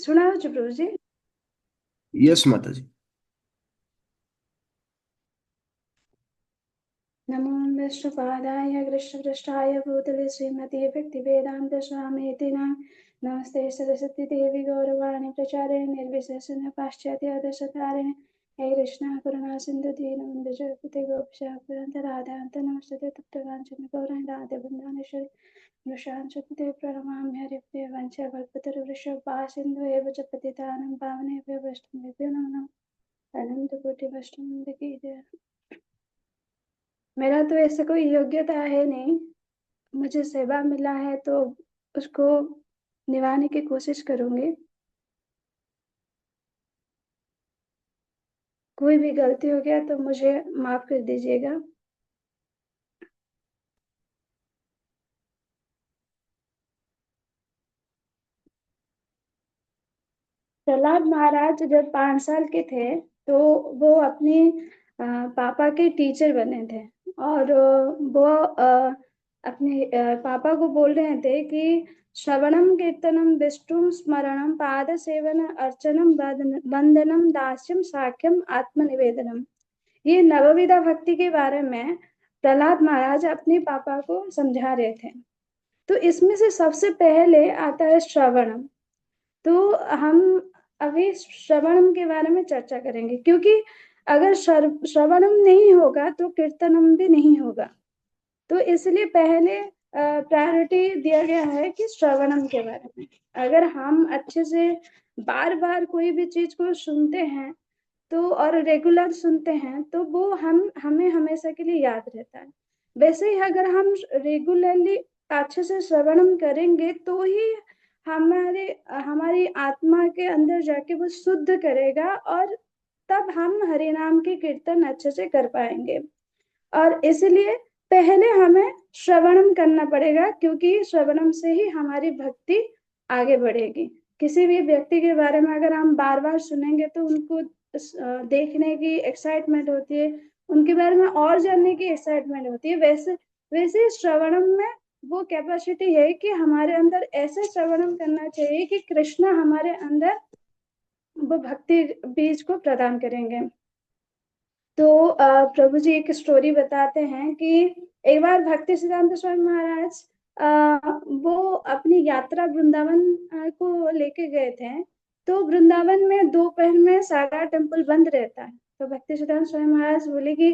सुना हो प्रभु जी। यस माता जी। नमो विष्णुपादाय कृष्णपृष्ठाय भूतले श्रीमती भक्तिवेदांत स्वामीति नाम। नमस्ते सरस्वती देवी गौरवाणी प्रचारे निर्विशेषण पाश्चात्य दशतारिणे। हे कृष्णा करुणा सिंधु दीनबंधु जगपते गोपशाख राधांत नमस्ते तप्त कांचन गौरांग राधे वृंदावनेश्वरी नृशांशते प्रणमामि हरिप्रिय वंश कल्पतरुवृषभ सिंधु एव च पतितानां पावनेभ्यो वैष्णवेभ्यो नमः नमः। अनंत कोटि वैष्णव की जय। मेरा तो ऐसा कोई योग्यता है नहीं। मुझे सेवा मिला है तो उसको निभाने की कोशिश करूंगी। कोई भी गलती हो गया तो मुझे माफ कर दीजिएगा। प्रहलाद महाराज जब 5 साल के थे तो वो अपने पापा के टीचर बने थे। और वो अपने पापा को बोल रहे थे कि श्रवणम कीर्तनम विष्णु स्मरणम पाद सेवन अर्चनम वंदनम दास्यम साख्यम आत्मनिवेदनम। ये नवविधा भक्ति के बारे में प्रहलाद महाराज अपने पापा को समझा रहे थे। तो इसमें से सबसे पहले आता है श्रवणम। तो हम अभी श्रवणम के बारे में चर्चा करेंगे, क्योंकि अगर श्रवणम नहीं होगा तो कीर्तनम भी नहीं होगा। तो इसलिए पहले प्रायोरिटी दिया गया है कि श्रवणम के बारे में। अगर हम अच्छे से बार बार कोई भी चीज को सुनते हैं तो और रेगुलर सुनते हैं तो वो हमें हमेशा के लिए याद रहता है। वैसे ही अगर हम रेगुलरली अच्छे से श्रवणम करेंगे तो ही हमारे हमारी आत्मा के अंदर जाके वो शुद्ध करेगा, और तब हम हरि नाम की कीर्तन अच्छे से कर पाएंगे। और इसलिए पहले हमें श्रवणम करना पड़ेगा, क्योंकि श्रवणम से ही हमारी भक्ति आगे बढ़ेगी। किसी भी व्यक्ति के बारे में अगर हम बार बार सुनेंगे तो उनको देखने की एक्साइटमेंट होती है, उनके बारे में और जानने की एक्साइटमेंट होती है। वैसे वैसे श्रवणम में वो कैपेसिटी है कि हमारे अंदर ऐसे श्रवणम करना चाहिए कि कृष्ण हमारे अंदर वो भक्ति बीज को प्रदान करेंगे। तो प्रभु जी एक स्टोरी बताते हैं कि एक बार भक्ति सिद्धांत स्वामी महाराज वो अपनी यात्रा वृंदावन को लेके गए थे। तो वृंदावन में दोपहर में सारा टेम्पल बंद रहता है। तो भक्ति सिद्धांत स्वामी महाराज बोले कि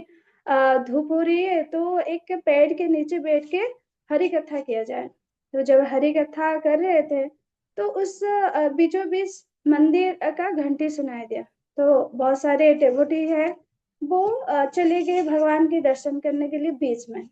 धूप हो रही है तो एक पेड़ के नीचे बैठ के हरि कथा किया जाए। तो जब हरि कथा कर रहे थे तो उस बीचों बीच मंदिर का घंटी सुनाई दिया। तो बहुत सारे डेवोटी है वो चले गए भगवान के दर्शन करने के लिए बीच में।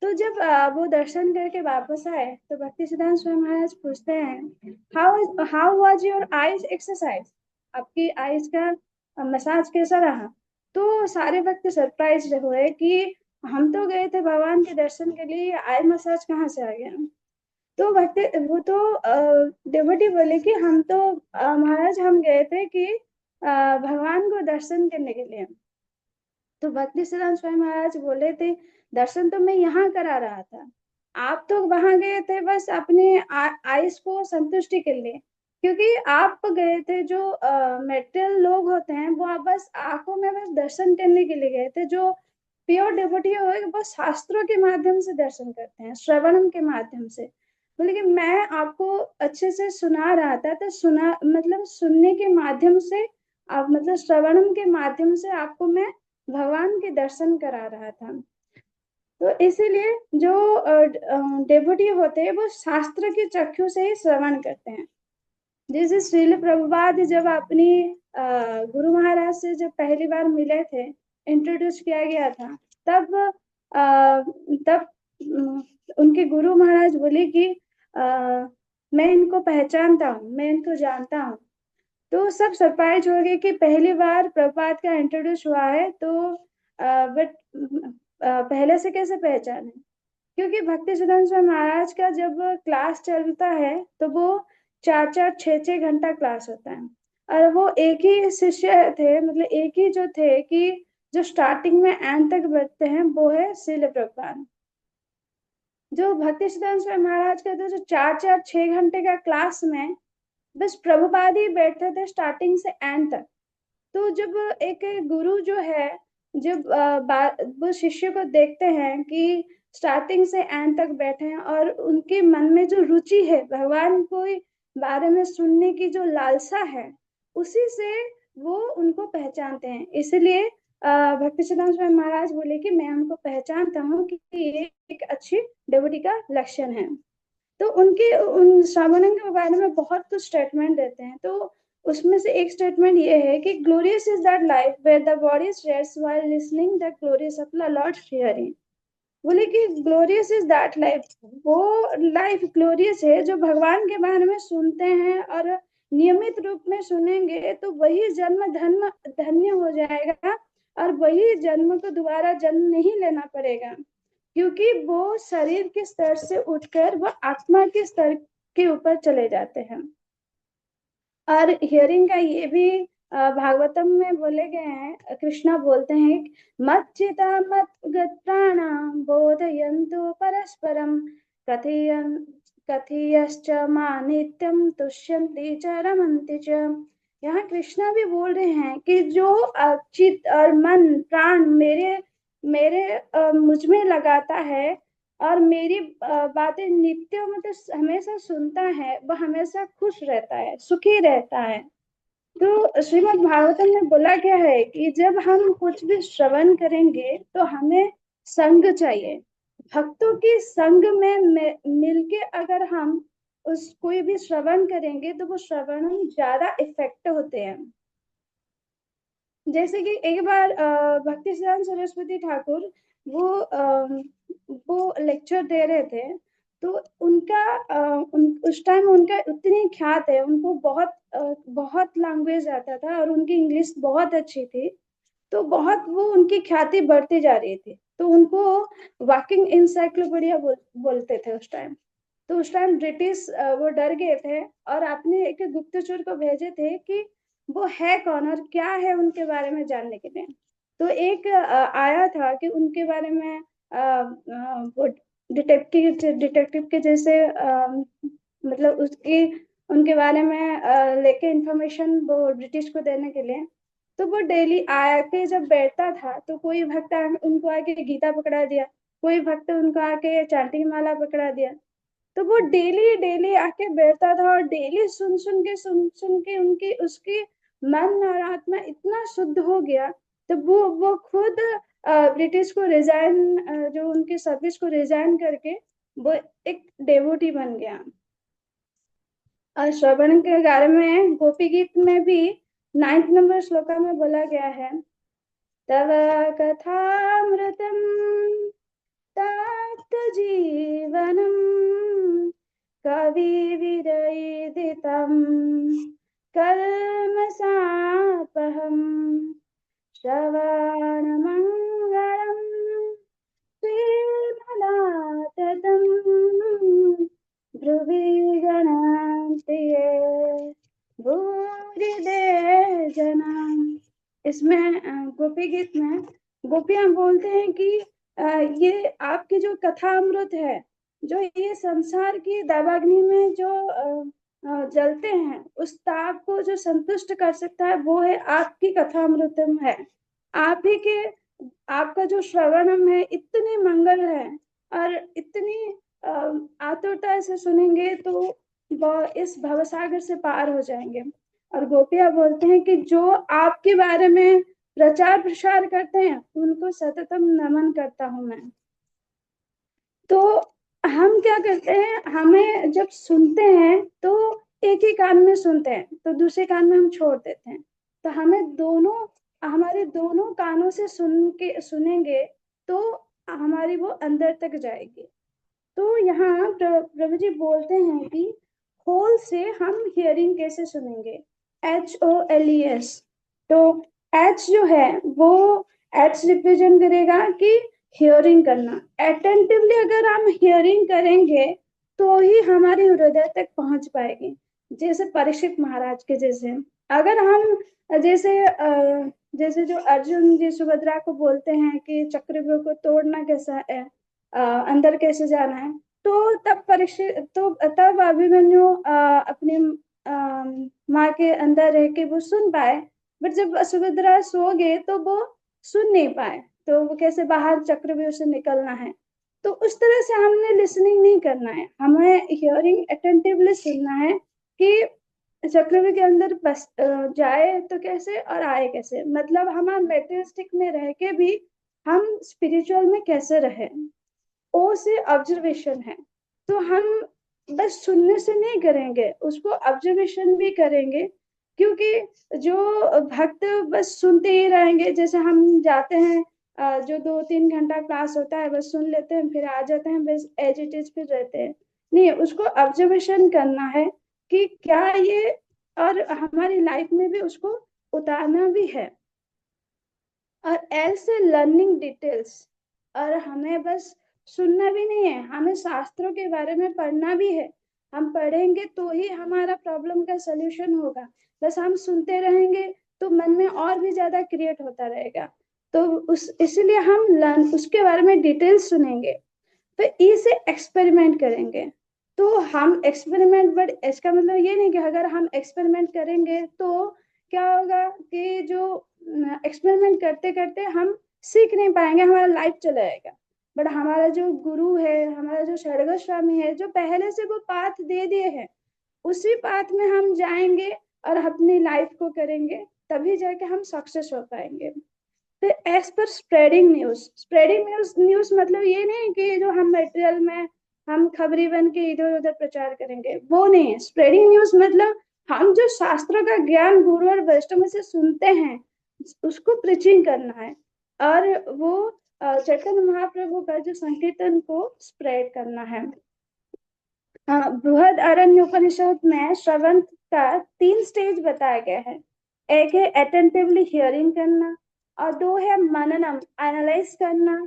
तो जब वो दर्शन करके वापस आए तो भक्ति सिद्धांत स्वामी महाराज पूछते हैं, how how was your eyes exercise? आपकी आईज का मसाज कैसा रहा? तो सारे भक्त सरप्राइज हुए कि हम तो गए थे भगवान के दर्शन के लिए, आई मसाज कहाँ से आ गया? तो भक्ति वो तो देवटी बोले कि हम तो महाराज हम गए थे कि भगवान को दर्शन करने के लिए। तो भक्ति सिद्धांत स्वामी महाराज बोले थे, दर्शन तो मैं यहाँ करा रहा था, आप तो वहां गए थे बस अपने आइस को संतुष्टि के लिए। क्योंकि आप गए थे, जो मेटेरियल लोग होते हैं वो आप बस आंखों में बस दर्शन करने के लिए गए थे। जो प्योर डिवोटी हो वो शास्त्रों के माध्यम से दर्शन करते हैं, श्रवणम के माध्यम से। बोले कि मैं आपको अच्छे से सुना रहा था, तो सुना मतलब सुनने के माध्यम से, आप मतलब श्रवणम के माध्यम से आपको मैं भगवान के दर्शन करा रहा था। तो इसीलिए जो डेवोटी होते हैं वो शास्त्र के चक्षु से ही श्रवण करते हैं। जैसे श्रील प्रभुपाद जब अपनी गुरु महाराज से जब पहली बार मिले थे, इंट्रोड्यूस किया गया था, तब तब उनके गुरु महाराज बोले कि मैं इनको पहचानता हूँ, मैं इनको जानता हूँ। तो सब सरप्राइज हो गए कि पहली बार प्रभुपाद का इंट्रोड्यूस हुआ है, तो बट पहले से कैसे पहचाने? क्योंकि भक्ति सिद्धांत स्वामी महाराज का जब क्लास चलता है तो वो 4-4 6-6 घंटा क्लास होता है। और वो एक ही शिष्य थे, मतलब एक ही जो थे कि जो स्टार्टिंग में एंड तक बैठते हैं, वो है श्रील प्रभुपाद। जो भक्ति सिद्धांत स्वामी महाराज का जो 4-4 6 घंटे का क्लास में बस प्रभुपाद ही बैठते थे स्टार्टिंग से एंड तक। तो जब एक गुरु जो है, जब वो शिष्य को देखते हैं कि स्टार्टिंग से एंड तक बैठे हैं और उनके मन में जो रुचि है भगवान को बारे में सुनने की जो लालसा है, उसी से वो उनको पहचानते हैं। इसलिए भक्ति सिद्धांत स्वामी महाराज बोले कि मैं उनको पहचानता हूँ कि ये एक अच्छी डिवोटी का लक्षण है। तो उनके उन श्रावणन के बारे में बहुत कुछ स्टेटमेंट देते हैं। तो उसमें से एक स्टेटमेंट ये है कि glorious is that life where the body rest while listening the glorious of the lord hearing. बोले कि ग्लोरियस इज दैट लाइफ, वो लाइफ ग्लोरियस है जो भगवान के बारे में सुनते हैं और नियमित रूप में सुनेंगे तो वही जन्म धन्य धन्य हो जाएगा, और वही जन्म को दोबारा जन्म नहीं लेना पड़ेगा, क्योंकि वो शरीर के स्तर से उठकर वो आत्मा के स्तर के ऊपर चले जाते हैं। और हियरिंग का ये भी भागवतम में बोले गए हैं, कृष्णा बोलते हैं मच्चिता मत प्राणा बोधयन्तु परस्परम कथयन कथयश्च मा नित्यम तुष्यन्ति च रमन्ति च। यहाँ कृष्णा भी बोल रहे हैं कि जो चित और मन प्राण मेरे मेरे मुझ में लगाता है और मेरी बातें नित्य मतलब हमेशा सुनता है, वह हमेशा खुश रहता है, सुखी रहता है। तो श्रीमद् भागवतम में बोला गया है कि जब हम कुछ भी श्रवण करेंगे तो हमें संग चाहिए। भक्तों के संग में मिलके अगर हम उस कोई भी श्रवण करेंगे तो वो श्रवण ज्यादा इफेक्ट होते हैं। जैसे कि एक बार भक्ति सिद्धांत सरस्वती ठाकुर वो वो लेक्चर दे रहे थे। तो उनका उस टाइम उनका उतनी ख्यात है, उनको बहुत लैंग्वेज आता था और उनकी इंग्लिश बहुत अच्छी थी। तो बहुत वो उनकी ख्याति बढ़ती जा रही थी, तो उनको वॉकिंग इंसाइक्लोपीडिया बोलते थे उस टाइम। तो उस टाइम ब्रिटिश वो डर गए थे और अपने एक गुप्तचर को भेजे थे कि वो है कौन और क्या है उनके बारे में जानने के लिए। तो एक आया था कि उनके बारे में वो डिटेक्टिव डिटेक्टिव के जैसे मतलब उसकी उनके बारे में लेके इंफॉर्मेशन वो ब्रिटिश को देने के लिए। तो वो डेली आके जब बैठता था तो कोई भक्त उनको आके गीता पकड़ा दिया, कोई भक्त उनको आके चांटी माला पकड़ा दिया। तो वो डेली डेली आके बैठता था और डेली सुन सुन के उनकी उसकी मन और आत्मा इतना शुद्ध हो गया। तो वो खुद ब्रिटिश को रिजाइन जो उनकी सर्विस को रिजाइन करके वो एक डेवोटी बन गया। और श्रवण के बारे में गोपी गीत में भी 9th नंबर श्लोका में बोला गया है, तव कथामृतम तप्त जीवनम कवि विरहितम कल्मषापहम श्रवणमङ्गलम् श्रीमदाततं भ्रुवि गणान्ति ये भूरिदे जना। इसमें गोपी गीत में गोपियां बोलते हैं कि ये आपकी जो कथा अमृत है, जो ये संसार की दावाग्नि में जो जलते हैं, उस ताप को जो संतुष्ट कर सकता है वो है आपकी कथा अमृतम है। आप ही के आपका जो श्रवणम है इतनी मंगल है और इतनी आतुरता से सुनेंगे तो वह इस भवसागर से पार हो जाएंगे। और गोपियां बोलते हैं कि जो आपके बारे में प्रचार प्रसार करते हैं उनको सततम नमन करता हूं मैं। तो हम क्या करते हैं, हमें जब सुनते हैं तो एक ही कान में सुनते हैं तो दूसरे कान में हम छोड़ देते हैं। तो हमें दोनों हमारे दोनों कानों से सुनेंगे तो हमारी वो अंदर तक जाएगी। तो यहाँ प्रभु जी बोलते हैं कि होल से हम हियरिंग कैसे सुनेंगे, HOLES। तो एच जो है वो एच रिप्रेजेंट करेगा कि हियरिंग करना। अटेंटिवली अगर हम हियरिंग करेंगे तो ही हमारे हृदय तक पहुंच पाएगी। जैसे परीक्षित महाराज के जैसे, अगर हम जैसे जैसे जो अर्जुन जी सुभद्रा को बोलते हैं कि चक्रव्यूह को तोड़ना कैसा है, अंदर कैसे जाना है, तो तब परीक्षित तो तब अभिमन्यु अपने माँ के अंदर रह के वो सुन पाए। बट जब सुभद्रा सो गए तो वो सुन नहीं पाए, तो वो कैसे बाहर चक्रव्यूह से निकलना है। तो उस तरह से हमने लिसनिंग नहीं करना है, हमें हियरिंग अटेंटिवली सुनना है कि चक्रव्यूह के अंदर बस जाए तो कैसे और आए कैसे, मतलब हम मेटेरियलिस्टिक में रह के भी हम स्पिरिचुअल में कैसे रहे। ओ से ऑब्जर्वेशन है, तो हम बस सुनने से नहीं करेंगे, उसको ऑब्जर्वेशन भी करेंगे। क्योंकि जो भक्त बस सुनते ही रहेंगे, जैसे हम जाते हैं जो 2-3 घंटा क्लास होता है बस सुन लेते हैं फिर आ जाते हैं, बस एज इट इज फिर रहते हैं। नहीं, उसको ऑब्जर्वेशन करना है कि क्या ये, और हमारी लाइफ में भी उसको उतारना भी है। और एल से लर्निंग डिटेल्स, और हमें बस सुनना भी नहीं है, हमें शास्त्रों के बारे में पढ़ना भी है। हम पढ़ेंगे तो ही हमारा प्रॉब्लम का सलूशन होगा। बस हम सुनते रहेंगे तो मन में और भी ज्यादा क्रिएट होता रहेगा। तो उस इसलिए हम लर्न उसके बारे में डिटेल्स सुनेंगे। फिर ई से एक्सपेरिमेंट करेंगे। तो हम एक्सपेरिमेंट, बट इसका मतलब ये नहीं कि अगर हम एक्सपेरिमेंट करेंगे तो क्या होगा कि जो एक्सपेरिमेंट करते करते हम सीख नहीं पाएंगे, हमारा लाइफ चला जाएगा। बट हमारा जो गुरु है, हमारा जो षडग स्वामी है, जो पहले से वो पाथ दे दिए हैं, उसी पाथ में हम जाएंगे और अपनी लाइफ को करेंगे, तभी जाके हम सक्सेस हो पाएंगे। फिर एज पर spreading news, spreading news, news मतलब ये नहीं कि जो हम मटेरियल में हम खबरी बन के इधर उधर प्रचार करेंगे, वो नहीं है। स्प्रेडिंग न्यूज मतलब हम जो शास्त्रों का ज्ञान गुरु और वैष्णव से सुनते हैं उसको प्रीचिंग करना है। और वो चैतन्य महाप्रभु का जो संकीर्तन को स्प्रेड करना है। बृहद अरण्य उपनिषद में श्रवण का 3 स्टेज बताया गया है। एक है अटेंटिवली हियरिंग करना, और 2 है मननम एनालाइज करना,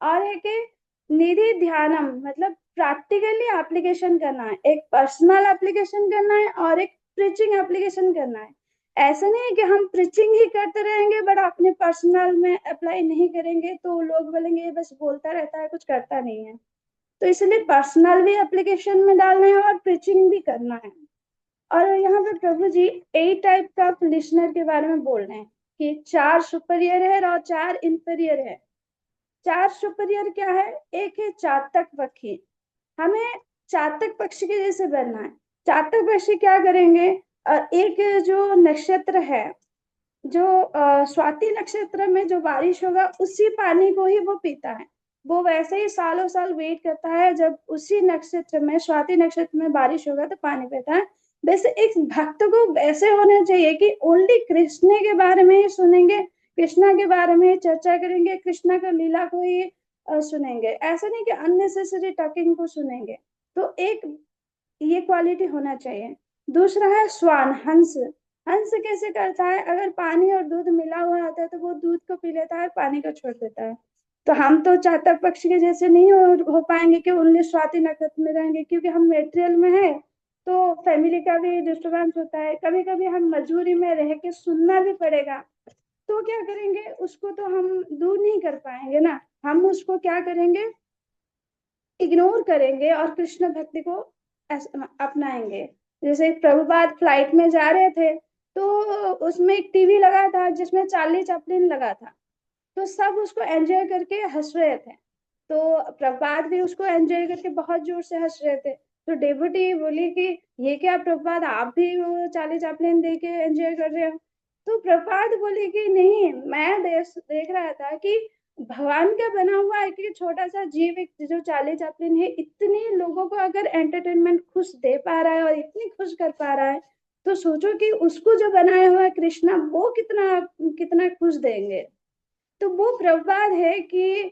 और एक है निधि ध्यानम मतलब प्रैक्टिकली एप्लीकेशन करना है। एक पर्सनल एप्लीकेशन करना है और एक प्रीचिंग एप्लीकेशन करना है। ऐसा नहीं है कि हम प्रीचिंग ही करते रहेंगे बट अपने पर्सनल में अप्लाई नहीं करेंगे, तो लोग बोलेंगे ये बस बोलता रहता है कुछ करता नहीं है। तो इसलिए पर्सनल भी एप्लीकेशन में डालना है और प्रीचिंग भी करना है। और यहाँ पे प्रभु जी 8 टाइप का लिसनर के बारे में बोल रहे हैं कि 4 सुपरियर है और 4 इंफीरियर है। 4 सुपरियर क्या है? एक है चातक पक्षी, हमें चातक पक्षी के जैसे बनना है। चातक पक्षी क्या करेंगे, एक जो नक्षत्र है, जो स्वाति नक्षत्र में जो बारिश होगा उसी पानी को ही वो पीता है। वो वैसे ही सालों साल वेट करता है, जब उसी नक्षत्र में स्वाति नक्षत्र में बारिश होगा तो पानी पीता है। वैसे एक भक्त को वैसे होना चाहिए कि ओनली कृष्ण के बारे में ही सुनेंगे, कृष्णा के बारे में ही चर्चा करेंगे, कृष्णा का लीला को ही सुनेंगे। ऐसा नहीं कि अननेसेसरी टॉकिंग को सुनेंगे। तो एक ये क्वालिटी होना चाहिए। दूसरा है स्वान, हंस। हंस कैसे करता है, अगर पानी और दूध मिला हुआ होता है तो वो दूध को पी लेता है, पानी को छोड़ देता है। तो हम तो चातक पक्षी के जैसे नहीं हो पाएंगे कि उन्नीस स्वाति नक्षत्र में रहेंगे, क्योंकि हम मेटेरियल में है। तो फैमिली का भी डिस्टर्बेंस होता है, कभी कभी हम मजबूरी में रह के सुनना भी पड़ेगा। तो क्या करेंगे, उसको तो हम दूर नहीं कर पाएंगे ना। हम उसको क्या करेंगे, इग्नोर करेंगे और कृष्ण भक्ति को अपनाएंगे। जैसे प्रभुपाद फ्लाइट में जा रहे थे, तो उसमें एक टीवी लगा था जिसमें चार्ली चैपलिन लगा था। तो सब उसको एंजॉय करके हंस रहे थे, तो प्रभुपाद भी उसको एंजॉय करके बहुत जोर से हंस रहे थे। तो डेबूटी बोली कि ये क्या प्रभुपाद, आप भी वो चार्ली चैपलिन देख के एंजॉय कर रहे हो? तो प्रभुपाद बोले कि नहीं, मैं देख रहा था कि भगवान का बना हुआ एक एक छोटा सा जीव, एक जो चार्ली चैपलिन है, इतने लोगों को अगर एंटरटेनमेंट खुश दे पा रहा है और इतनी खुश कर पा रहा है, तो सोचो कि उसको जो बनाया हुआ है कृष्णा, वो कितना कितना खुश देंगे। तो वो प्रवाद है कि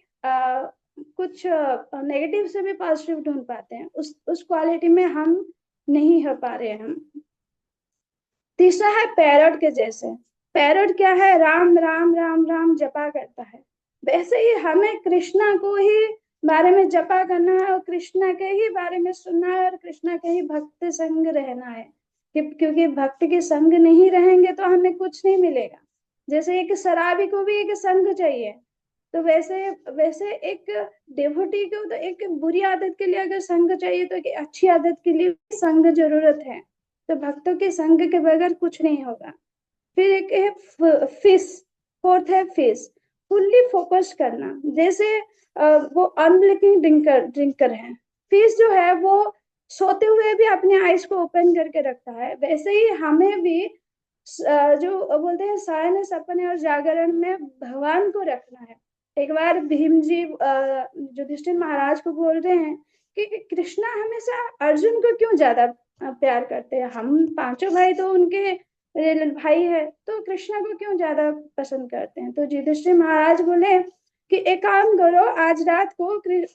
कुछ नेगेटिव से भी पॉजिटिव ढूंढ पाते हैं, उस क्वालिटी में हम नहीं हो पा रहे हैं हम। तीसरा है पैरट के जैसे। पैरट क्या है, राम राम राम राम जपा करता है। वैसे ही हमें कृष्णा को ही बारे में जपा करना है और कृष्णा के ही बारे में सुनना है और कृष्णा के ही भक्त संग रहना है। क्योंकि भक्त के संग नहीं रहेंगे तो हमें कुछ नहीं मिलेगा। जैसे एक शराबी को भी एक संग चाहिए, तो वैसे वैसे एक डेवोटी को तो एक बुरी आदत के लिए अगर संग चाहिए, तो एक अच्छी आदत के लिए संग जरूरत है। तो भक्तों के संग के बगैर कुछ नहीं होगा। फिर एक है फिश, फोर्थ है फिश, फुल्ली फोकस करना। जैसे वो अनब्लिंकिंग ड्रिंकर ड्रिंकर है, फिश जो है वो सोते हुए भी अपने आईज को ओपन करके रखता है, वैसे ही हमें भी जो बोलते हैं शयन सपने और जागरण में भगवान को रखना है। एक बार भीम जी युधिष्ठिर महाराज को बोल रहे हैं कि कृष्णा हमेशा अर्जुन को क्यों ज्यादा प्यार करते हैं, हम पांचों भाई तो उनके भाई है, तो कृष्णा को क्यों ज्यादा पसंद करते हैं। तो युधिष्ठिर महाराज बोले कि एक काम करो, आज रात को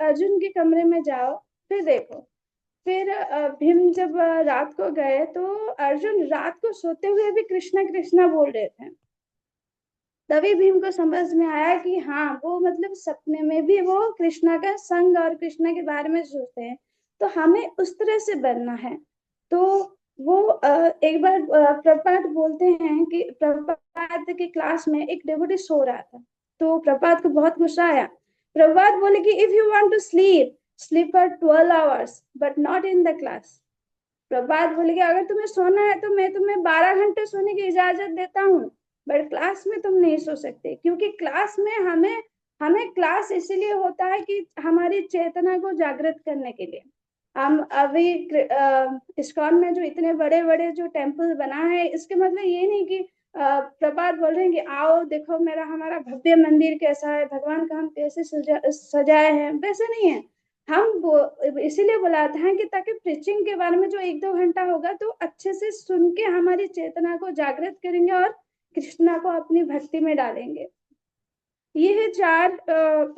अर्जुन के कमरे में जाओ, फिर देखो। फिर भीम जब रात को गए तो अर्जुन रात को सोते हुए भी कृष्णा कृष्णा बोल रहे थे। तभी भीम को समझ में आया कि हाँ, वो मतलब सपने में भी वो कृष्णा का संग और कृष्णा के बारे में सोचते हैं, तो हमें उस तरह से बनना है। तो वो एक बार प्रपात बोलते हैं कि प्रपात की क्लास में एक डेवोटी सो रहा था, तो प्रपात को बहुत गुस्सा आया। प्रपात बोले कि if you want to sleep, sleep for 12 hours but not in the class. Prabhat बोले कि अगर तुम्हें सोना है तो मैं तुम्हें 12 घंटे सोने की इजाजत देता हूँ, बट क्लास में तुम नहीं सो सकते, क्योंकि क्लास में हमें हमें क्लास इसीलिए होता है कि हमारी चेतना को जागृत करने के लिए। हम अभी इस्कॉन में जो इतने बड़े बड़े जो टेम्पल बना है, इसके मतलब ये नहीं कि प्रभात बोल रहे हैं कि आओ देखो मेरा हमारा भव्य मंदिर कैसा है, भगवान का हम कैसे सजाए हैं, वैसे नहीं है। हम इसीलिए बुलाते हैं कि ताकि प्रीचिंग के बारे में जो 1-2 घंटा होगा तो अच्छे से सुन के हमारी चेतना को जागृत करेंगे और कृष्णा को अपनी भक्ति में डालेंगे। ये है चार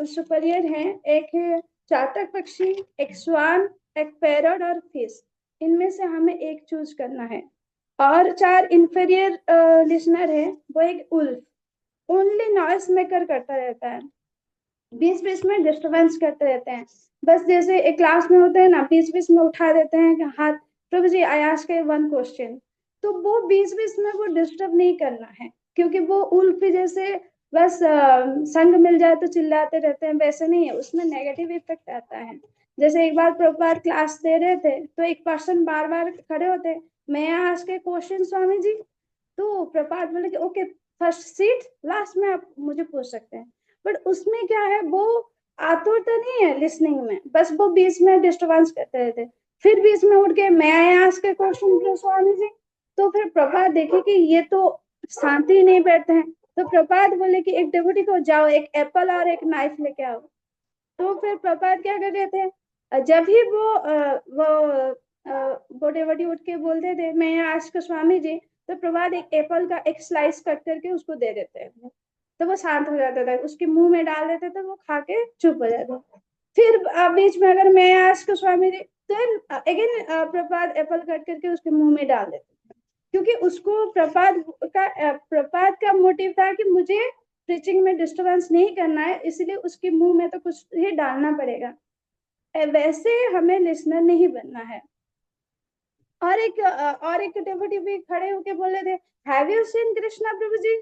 सुपरियर हैं, एक है चातक पक्षी, एक स्वान, एक पैरट और फिश। इनमें से हमें एक चूज करना है। और चार इंफीरियर लिसनर है, वो एक उल्फ, ओनली नॉइस मेकर करता रहता है, बीच बीच में डिस्टरबेंस करते रहते हैं। बस जैसे एक क्लास में होते हैं ना, बीच बीच में उठा देते हैं कि हाथ, प्रभु जी आई आस्क वन क्वेश्चन, तो वो बीच बीच में वो डिस्टर्ब नहीं करना है, क्योंकि वो उल्फ जैसे बस संग मिल जाए तो चिल्लाते रहते हैं, वैसे नहीं है, उसमें नेगेटिव इफेक्ट आता है। जैसे एक बार प्रभुपाद क्लास दे रहे थे तो एक पर्सन बार बार खड़े होते, मैं आस्क ए क्वेश्चन स्वामी जी, तो प्रपात बोले कि ओके फर्स्ट सीट, लास्ट में आप मुझे पूछ सकते हैं। बट उसमें क्या है, वो आतुरता नहीं है लिसनिंग में, बस वो बीच में डिस्टर्बेंस करते रहते, फिर बीच में उठ के मैं आया आस्क क्वेश्चन स्वामी जी, तो फिर प्रपात देखे कि ये तो शांति नहीं बैठते हैं। तो प्रपात बोले कि एक डेपुटी को जाओ एक एप्पल और एक नाइफ लेके आओ। तो फिर प्रपात क्या कर रहे थे, जब भी वो डेवटी उठ के बोलते थे मैं आज को स्वामी जी, तो प्रभात एक एप्पल का एक स्लाइस कट करके उसको दे देते हैं, तो वो शांत हो जाता था, उसके मुंह में डाल देते थे, वो खा के चुप हो जाता। फिर बीच में अगर मैं आज को स्वामी जी, तो अगेन प्रपात एप्पल कट करके उसके मुंह में डाल देते, क्योंकि उसको प्रपात का मोटिव था कि मुझे प्रीचिंग में डिस्टरबेंस नहीं करना है, इसलिए उसके मुंह में तो कुछ ही डालना पड़ेगा। वैसे हमें लिसनर नहीं बनना है। और एक डेवोटी भी खड़े होके बोले थे, हैव यू सीन कृष्णा प्रभु जी?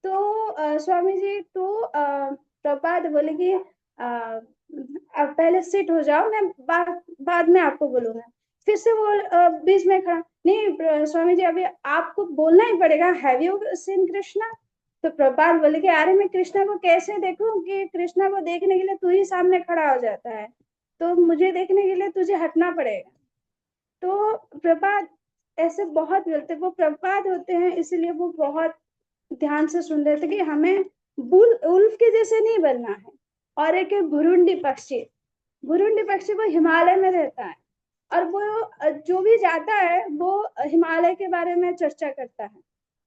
तो स्वामी जी, तो प्रपात बोले कि आप पहले सिट हो जाओ, मैं बाद में आपको बोलूंगा। फिर से वो बीच में खड़ा, नहीं स्वामी जी अभी आपको बोलना ही पड़ेगा, हैव यू सीन कृष्णा? तो प्रपात बोले कि अरे मैं कृष्णा को कैसे देखूं, कि कृष्णा को देखने के लिए तू ही सामने खड़ा हो जाता है, तो मुझे देखने के लिए तुझे हटना पड़ेगा। तो प्रपात ऐसे बहुत बोलते, वो प्रपात होते हैं इसलिए वो बहुत ध्यान से सुन रहे थे कि हमें बुल उल्फ के जैसे नहीं बनना है। और एक है भुरुंडी पक्षी, भुरुंडी पक्षी वो हिमालय में रहता है, और वो जो भी जाता है वो हिमालय के बारे में चर्चा करता है,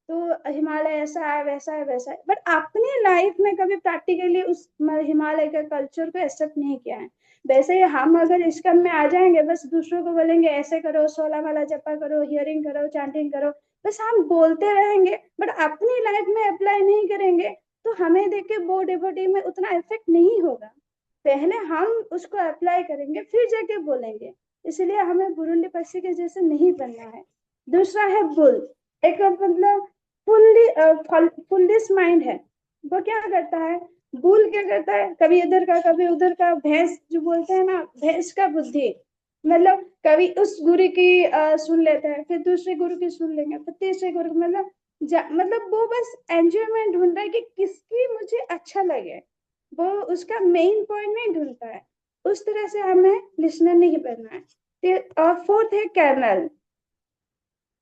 तो हिमालय ऐसा है वैसा है वैसा है, बट अपनी लाइफ में कभी प्रैक्टिकली उस हिमालय के कल्चर को एक्सेप्ट नहीं किया है। वैसे ही हम अगर इस्कन में आ जाएंगे, बस दूसरों को बोलेंगे ऐसे करो, 16 माला जपा करो, हियरिंग करो, चैंटिंग करो, बस हम बोलते रहेंगे, बट अपनी लाइफ में अप्लाई नहीं करेंगे, तो हमें देख के वो डिवोटी में उतना इफेक्ट नहीं होगा। पहले हम उसको अप्लाई करेंगे फिर जाके बोलेंगे, इसलिए हमें बुरुंडी पक्षी के जैसे नहीं बनना है। दूसरा है बुल, एक मतलब फुल्लिश माइंड है। वो क्या करता है, बुल क्या करता है, कभी इधर का कभी उधर का, भैंस जो बोलते हैं ना, भैंस का बुद्धि, मतलब कभी उस गुरु की सुन लेते हैं, फिर दूसरे गुरु की सुन लेंगे, फिर तीसरे गुरु की, मतलब मतलब वो बस एंजॉयमेंट ढूंढ रहा है कि किसकी मुझे अच्छा लगे, वो उसका मेन पॉइंट नहीं ढूंढता है। उस तरह से हमें लिसनर नहीं बनना है। और फोर्थ है कैमल।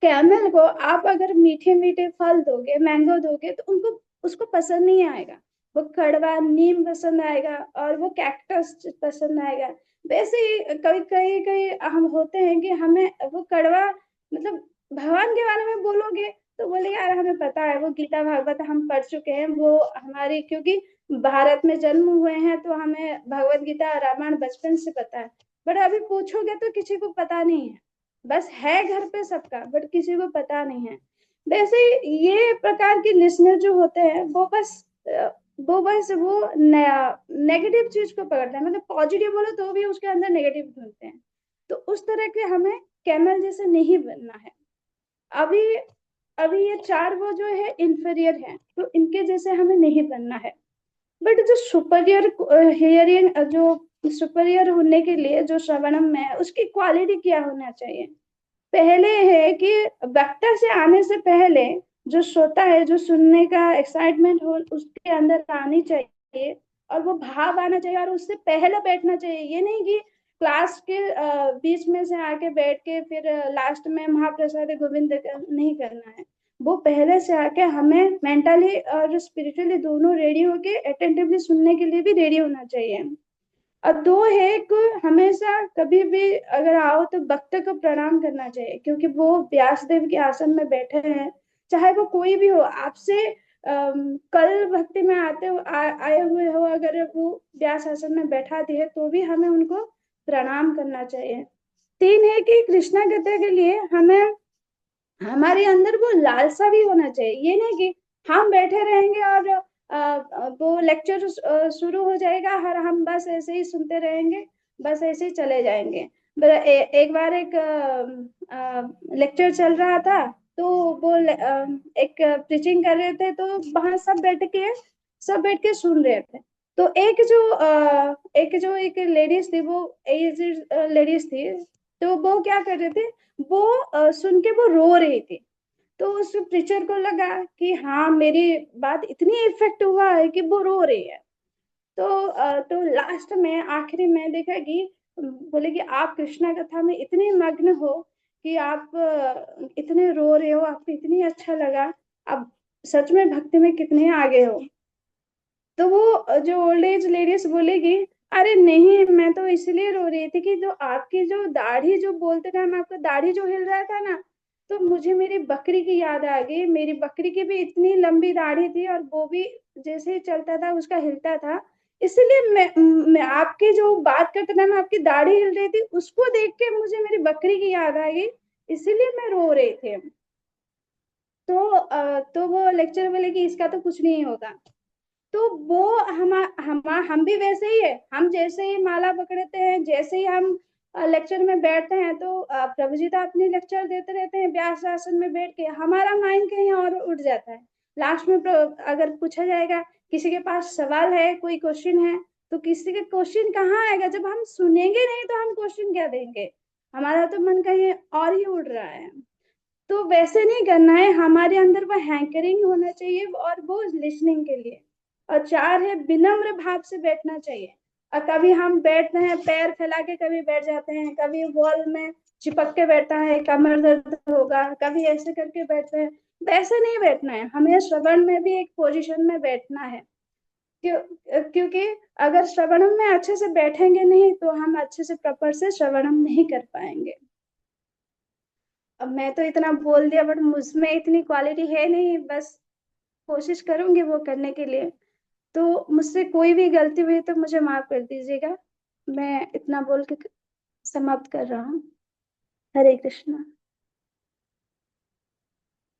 कैमल को आप अगर मीठे मीठे फल दोगे, मैंगो दोगे, तो उनको उसको पसंद नहीं आएगा। वो कड़वा नीम पसंद आएगा और वो कैक्टस पसंद आएगा। वैसे ही कई कई कई हम होते हैं कि हमें वो कड़वा, मतलब भगवान के बारे में बोलोगे तो बोले यार हमें पता है, वो गीता भागवत हम पढ़ चुके हैं, वो हमारी, क्योंकि भारत में जन्म हुए हैं तो हमें भगवत गीता रामायण बचपन से पता है। बट अभी पूछोगे तो किसी को पता नहीं है, बस है घर पे सबका, बट किसी को पता नहीं है। वैसे ही ये प्रकार के लिसनर जो होते हैं वो नया नेगेटिव चीज को पकड़ते हैं, मतलब पॉजिटिव बोलो तो भी उसके अंदर नेगेटिव ढूंढते हैं। तो उस तरह के हमें कैमल जैसे नहीं बनना है। अभी अभी ये चार वो जो है इंफीरियर है, तो इनके जैसे हमें नहीं बनना है। बट जो सुपरियर हियरिंग, जो सुपरियर होने के लिए जो श्रवणम में है, उसकी क्वालिटी क्या होना चाहिए? पहले है कि वक्ता से आने से पहले जो श्रोता है, जो सुनने का एक्साइटमेंट हो उसके अंदर आनी चाहिए, और वो भाव आना चाहिए, और उससे पहले बैठना चाहिए। ये नहीं कि क्लास के बीच में से आके बैठ के फिर लास्ट में महाप्रसाद गोविंद नहीं करना है। वो पहले से आके हमें मेंटली और स्पिरिचुअली दोनों रेडी होके अटेंटिवली सुनने के लिए भी रेडी होना चाहिए। और दो है कि हमेशा कभी भी अगर आओ तो वक्त को प्रणाम करना चाहिए, क्योंकि वो व्यास देव के आसन में बैठे हैं। चाहे वो कोई भी हो आपसे, कल भक्ति में आए हुए हो, अगर वो व्यास आसन में बैठा दिए तो भी हमें उनको प्रणाम करना चाहिए। तीन है कि कृष्णा गीता के लिए हमें, हमारे अंदर वो लालसा भी होना चाहिए। ये नहीं कि हम बैठे रहेंगे और वो लेक्चर शुरू हो जाएगा और हम बस ऐसे ही सुनते रहेंगे, बस ऐसे ही चले जाएंगे। एक बार एक लेक्चर चल रहा था, तो वो एक प्रीचिंग कर रहे थे, तो वहां सब बैठ के सुन रहे थे। तो एक लेडीज थी, वो एज लेडीज थी, तो वो क्या कर रहे थे, वो सुन के वो रो रही थी। तो उस प्रीचर को लगा कि हाँ मेरी बात इतनी इफेक्ट हुआ है कि वो रो रही है। तो लास्ट में आखिरी में देखा कि बोले कि आप कृष्णा कथा में इतने मग्न हो कि आप इतने रो रहे हो, आपको इतनी अच्छा लगा, आप सच में भक्ति में कितने आगे हो। तो वो जो ओल्ड एज लेडीज बोलेगी, अरे नहीं मैं तो इसलिए रो रही थी कि जो आपकी जो दाढ़ी, जो बोलते टाइम आपका दाढ़ी जो हिल रहा था ना, तो मुझे मेरी बकरी की याद आ गई। मेरी बकरी की भी इतनी लंबी दाढ़ी थी और वो भी जैसे ही चलता था उसका हिलता था। इसलिए मैं आपकी जो बात करते टाइम आपकी दाढ़ी हिल रही थी, उसको देख के मुझे मेरी बकरी की याद आ गई, इसीलिए मैं रो रही थी। तो वो लेक्चर बोले कि इसका तो कुछ नहीं होगा। तो वो हम भी वैसे ही है। हम जैसे ही माला पकड़ते हैं, जैसे ही हम लेक्चर में बैठते हैं, तो प्रभु जी तो अपने लेक्चर देते रहते हैं व्यास आसन में बैठ के, हमारा माइंड कहीं और उठ जाता है। लास्ट में अगर पूछा जाएगा किसी के पास सवाल है, कोई क्वेश्चन है, तो किसी का क्वेश्चन कहाँ आएगा? जब हम सुनेंगे नहीं तो हम क्वेश्चन क्या देंगे? हमारा तो मन कहीं और ही उड़ रहा है। तो वैसे नहीं करना है, हमारे अंदर वो हैंकरिंग होना चाहिए और वो लिसनिंग के लिए। और चार है विनम्र भाव से बैठना चाहिए। और कभी हम बैठते हैं पैर फैला के, कभी बैठ जाते हैं, कभी वॉल में चिपक के बैठता है, कमर दर्द होगा, कभी ऐसे करके बैठते हैं। वैसे नहीं बैठना है, हमें श्रवण में भी एक पोजीशन में बैठना है। क्योंकि अगर श्रवणम में अच्छे से बैठेंगे नहीं तो हम अच्छे से प्रॉपर से श्रवणम नहीं कर पाएंगे। अब मैं तो इतना बोल दिया, बट मुझमें इतनी क्वालिटी है नहीं, बस कोशिश करूंगी वो करने के लिए। तो मुझसे कोई भी गलती हुई तो मुझे माफ कर दीजिएगा। मैं इतना बोल के समाप्त कर रहा हूँ। हरे कृष्णा।